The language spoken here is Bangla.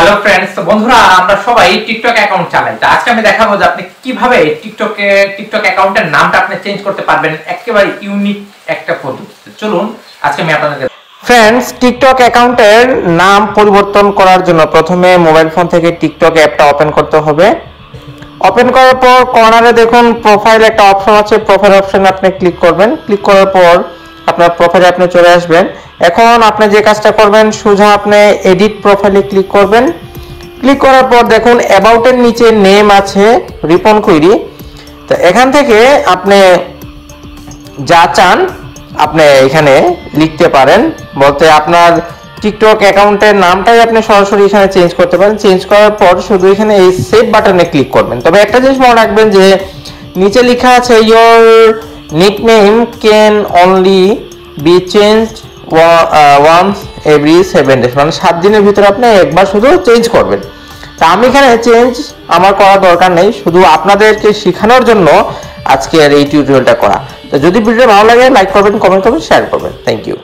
হ্যালো ফ্রেন্ডস, তো বন্ধুরা আমরা সবাই টিকটক অ্যাকাউন্ট চালাই। তো আজকে আমি দেখাবো যে আপনি কিভাবে টিকটক অ্যাকাউন্টের নামটা আপনি চেঞ্জ করতে পারবেন একেবারে ইউনিক একটা পদ্ধতিতে। চলুন আজকে আমি আপনাদেরকে ফ্রেন্ডস, টিকটক অ্যাকাউন্টের নাম পরিবর্তন করার জন্য প্রথমে মোবাইল ফোন থেকে টিকটক অ্যাপটা ওপেন করতে হবে। ওপেন করার পর কর্নারে দেখুন প্রোফাইল একটা অপশন আছে, প্রোফাইল অপশনে আপনি ক্লিক করবেন। ক্লিক করার পর আপনার প্রোফাইলে আপনি চলে আসবেন। এখন আপনি যে কাজটা করবেন, সোজা আপনি এডিট প্রোফাইলে ক্লিক করবেন। ক্লিক করার পর দেখুন অ্যাবাউটের নিচে নেম আছে রিপন কুইরি। তো এখান থেকে আপনি যা চান আপনি এখানে লিখতে পারেন, বলতে আপনার টিকটক অ্যাকাউন্টের নামটাই আপনি সরাসরি এখানে চেঞ্জ করতে পারেন। চেঞ্জ করার পর শুধু এখানে এই সেভ বাটনে ক্লিক করবেন। তবে একটা জিনিস মনে রাখবেন যে নিচে লেখা আছে your nickname can only be changed once every 7 days, মানে 7 দিনের ভিতরে আপনি একবার শুধু চেঞ্জ করবেন। তা আমি এখানে চেঞ্জ আমার করার দরকার নেই, শুধু আপনাদেরকে শেখানোর জন্য আজকের এই টিউটোরিয়ালটা করা। তো যদি ভিডিওটা ভালো লাগে লাইক করবেন, কমেন্ট করবেন, শেয়ার করবেন। Thank you.